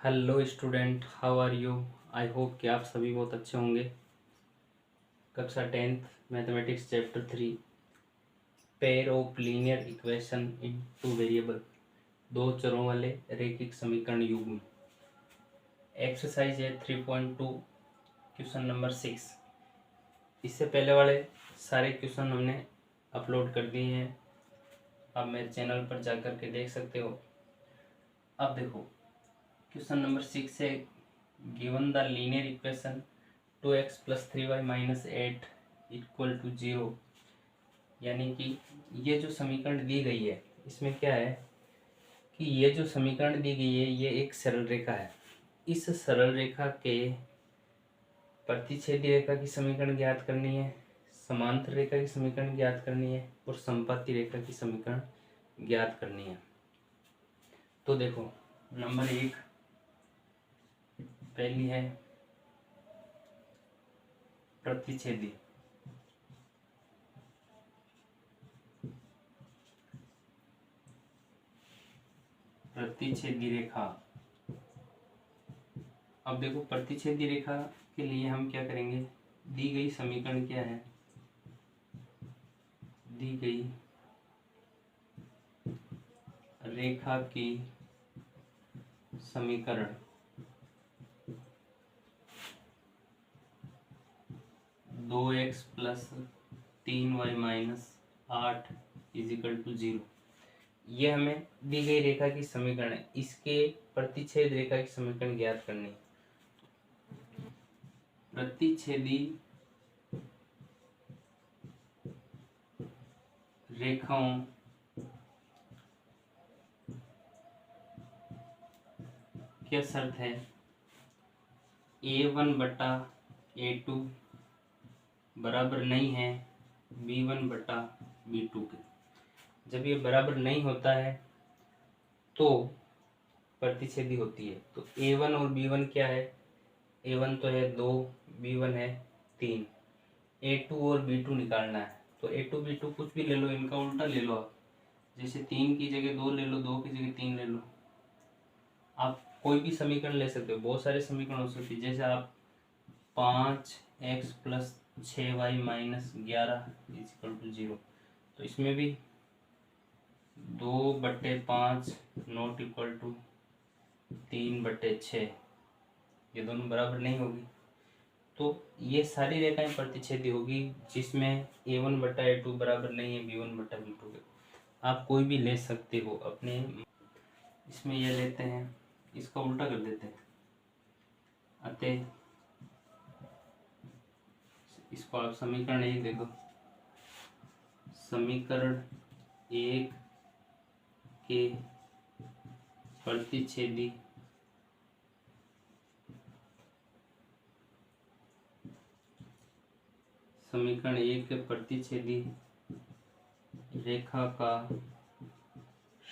Hello student, how are you. I hope कि आप सभी बहुत अच्छे होंगे। कक्षा 10th mathematics chapter 3 pair of linear equation in two variable, दो चरों वाले रैखिक समीकरण युग्म। एक्सरसाइज है 3.2 क्वेश्चन नंबर 6। इससे पहले वाले सारे क्वेश्चन हमने अपलोड कर दिए हैं, आप मेरे चैनल पर जाकर के देख सकते हो। अब देखो क्वेश्चन नंबर 6 है, given the linear equation 2x + 3y - 8 = 0। यानी कि ये जो समीकरण दी गई है इसमें क्या है कि ये जो समीकरण दी गई है ये एक सरल रेखा है। इस सरल रेखा के प्रतिच्छेदी रेखा की समीकरण ज्ञात करनी है, समांतर रेखा की समीकरण ज्ञात करनी है और समपाती रेखा की समीकरण ज्ञात करनी है। तो देखो नंबर 1 पहली है प्रतिच्छेदी। प्रतिच्छेदी रेखा। अब देखो प्रतिच्छेदी रेखा के लिए हम क्या करेंगे, दी गई समीकरण क्या है, दी गई रेखा की समीकरण 2x + 3y - 8 = 0। ये हमें दी गई रेखा की समीकरण है, इसके प्रतिच्छेद रेखा की समीकरण ज्ञात करनी है। प्रतिच्छेदी रेखाओं क्या शर्त है, a1/a2 बराबर नहीं है b1/b2 के। जब ये बराबर नहीं होता है तो प्रतिच्छेदी होती है। तो a1 और b1 क्या है, a1 तो है 2, b1 है 3, a2 और b2 निकालना है। तो a2 b2 कुछ भी ले लो, इनका उल्टा ले लो आप। जैसे 3 की जगह 2 ले लो, 2 की जगह 3 ले लो। आप कोई भी समीकरण ले सकते हो, बहुत सारे समीकरण हो सकते हैं। जैसे आप 5x + 6y - 11 = 0। तो इसमें भी 2/5 ≠ 3/6, ये दोनों बराबर नहीं होगी। तो ये सारी रेखाएं प्रतिच्छेदी होगी जिसमें a1/a2 बराबर नहीं है b1/b2 के। आप कोई भी ले सकते हो अपने। इसमें ये लेते हैं, इसका उल्टा कर देते हैं। अतः इसको आप समीकरण 1 देखो, समीकरण 1 के प्रतिच्छेदी समीकरण 1 के प्रतिच्छेदी रेखा का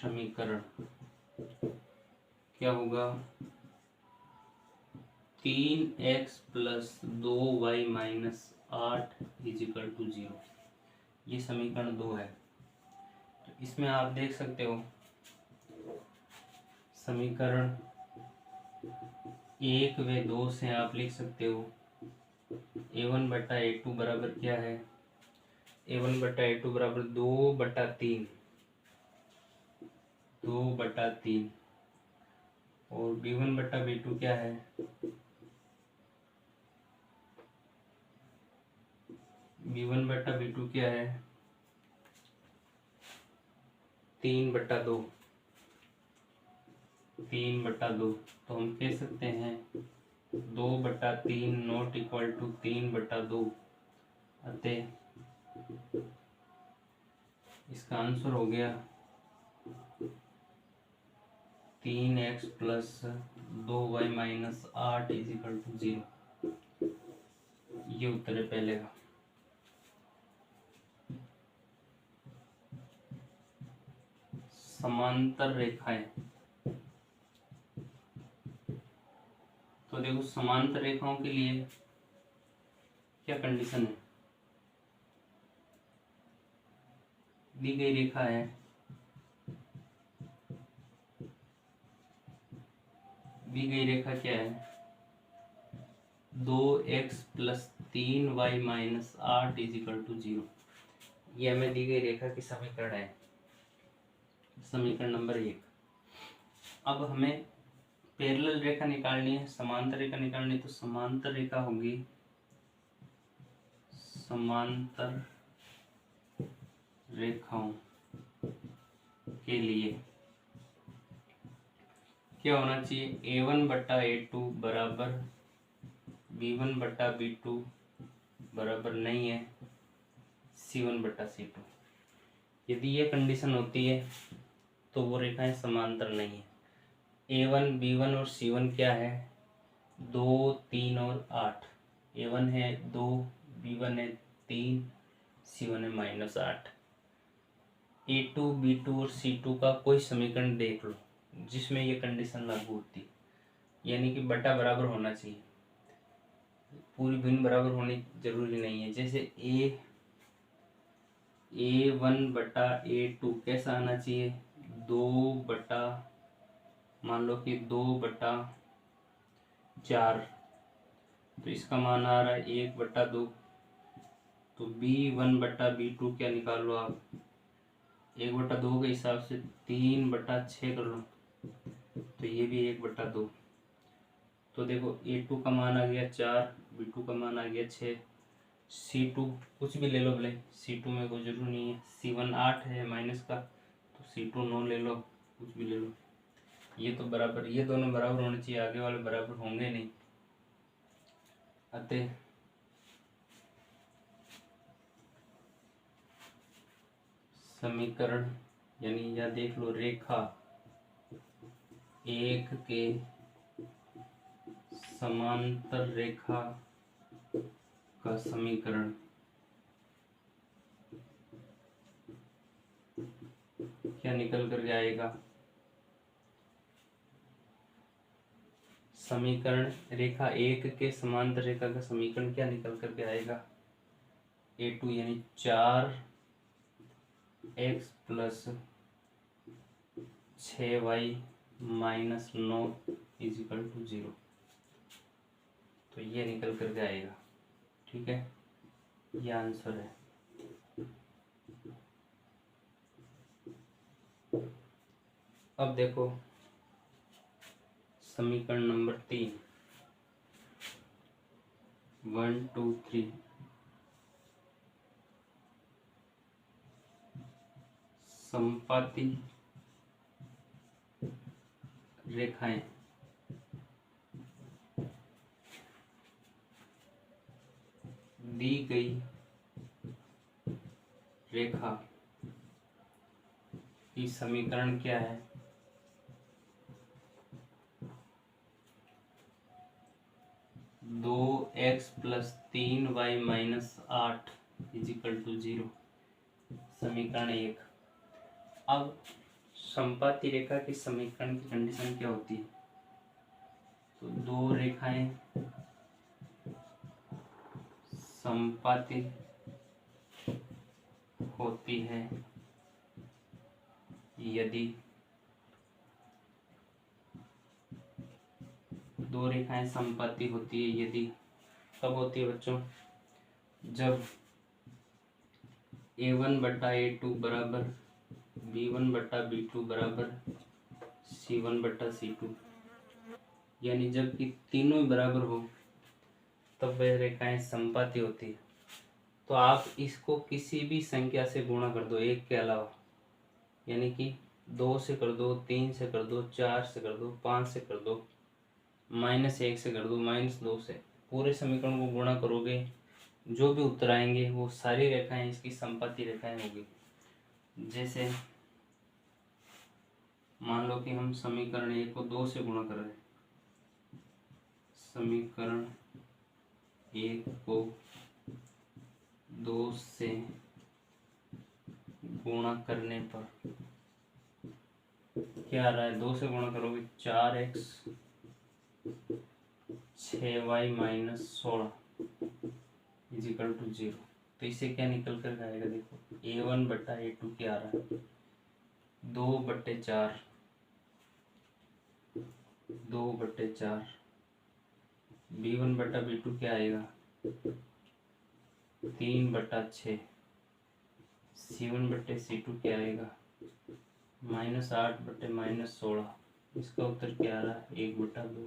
समीकरण क्या होगा, 3x + 2y - 8 = 0। ये समीकरण 2 है। तो इसमें आप देख सकते हो समीकरण 1 व 2 से आप लिख सकते हो a1/a2 बराबर क्या है, a1/a2 बराबर 2/3 और b1/b2 क्या है, b1/b2 क्या है 3/2। तो हम कह सकते हैं 2/3 ≠ 3/2। अतः इसका आंसर हो गया 3x + 2y - 8 = 0। ये उत्तर है पहले का। समांतर रेखाएं। तो देखो समांतर रेखाओं के लिए क्या कंडीशन है, दी गई रेखा है, दी गई रेखा क्या है, 2x plus 3y minus 8 is equal to 0। ये हमें दी गई रेखा की समीकरण है, समीकरण नंबर 1। अब हमें पैरेलल रेखा निकालनी है, समांतर रेखा निकालनी है। तो समांतर रेखा होगी, समांतर रेखाओं के लिए क्या होना चाहिए, a1 बट्टा a2 बराबर b1 बट्टा b2 बराबर नहीं है c1 बट्टा c2। यदि ये कंडीशन होती है तो वो रेखाएं समांतर नहीं है। a1 b1 और c1 क्या है, 2 3 और 8। a1 है 2, b1 है 3, c1 है -8। a2 b2 और c2 का कोई समीकरण देख लो जिसमें ये कंडीशन लागू होती, यानी कि बटा बराबर होना चाहिए, पूरी भिन्न बराबर होनी जरूरी नहीं है। जैसे a1 बटा a2 कैसा आना चाहिए, 2 बटा, मान लो कि 2/4, तो इसका मान आ रहा है 1/2। तो b1 बटा b2 क्या निकाल लो आप, 1/2 के हिसाब से 3/6 कर लो, तो ये भी 1/2। तो देखो a2 का मान आ गया 4, b2 का मान आ गया 6, c2 कुछ भी ले लो भले, c2 में कोई जरूर नहीं है, c1 8 है माइनस का, तो c2 9 ले लो, कुछ भी ले लो। ये तो बराबर, ये दोनों बराबर होने चाहिए, आगे वाले बराबर होंगे नहीं। अतः समीकरण, यानी या देख लो रेखा एक के समांतर रेखा का समीकरण क्या निकल कर आएगा, समीकरण रेखा एक के समांतर रेखा का समीकरण क्या निकल कर आएगा, a2 यानी 4x plus 6y minus 9 is equal to 0। तो ये निकल कर आएगा, ठीक है, ये आंसर है। अब देखो समीकरण नंबर 3, 1 2 3 समपाती रेखाएं दी गई रेखा की समीकरण क्या है, 2x plus 3y minus 8 is equal to 0, समीकरण 1। अब समपाती रेखा की समीकरण की कंडीशन क्या होती है, तो दो रेखाएं समपाती होती है यदि, दो रेखाएं समपाती होती है यदि, कब होती है बच्चों, जब a1 बटा a2 बराबर b1 बटा b2 बराबर c1 बटा c2, यानी जब कि तीनों ही बराबर हो तब वह रेखाएं समपाती होती है। तो आप इसको किसी भी संख्या से गुणा कर दो एक के अलावा, यानी कि 2 से कर दो, 3 से कर दो, 4 से कर दो, 5 से कर दो, -1 से कर दो, -2 से, पूरे समीकरण को गुणा करोगे, जो भी उत्तर आएंगे वो सारी रेखाएं इसकी समपाती रेखाएं होगी। जैसे मान लो कि हम समीकरण 1 को 2 से गुणा कर रहे हैं, समीकरण 1 को 2 से गुणा करने पर क्या आ रहा है, 2 से गुणा करोगे 4x 6y minus 16 is equal to 0। तो इससे क्या निकल कर आएगा, देखो a1 बटा a2 क्या आ रहा है, 2/4, 2/4। B1/B2 क्या आएगा? 3/6। C1/C2 क्या आएगा? -8/-16। इसका उत्तर क्या आ रहा है? 1/2।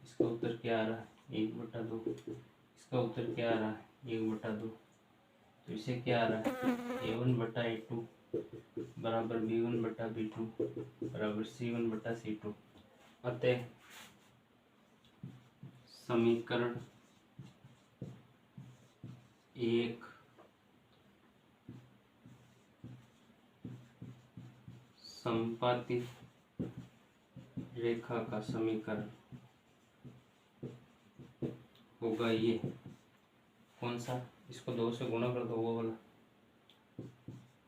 इसका उत्तर क्या आ रहा है? 1/2। इसका उत्तर क्या आ रहा है? 1/2। तो इसे क्या आ रहा है? A1/A2 बराबर B1/B2 बराबर C1/C2। अतः समीकरण 1 संपातित रेखा का समीकरण होगा ये। कौन सा? इसको 2 से गुणा कर दो, वो वाला।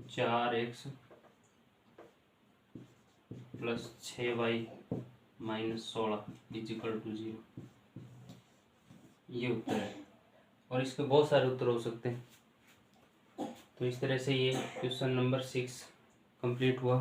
4x + 6y - 16 = 0। ये उत्तर है। और इसके बहुत सारे उत्तर हो सकते हैं। तो इस तरह से ये क्वेश्चन नंबर 6 कंप्लीट हुआ।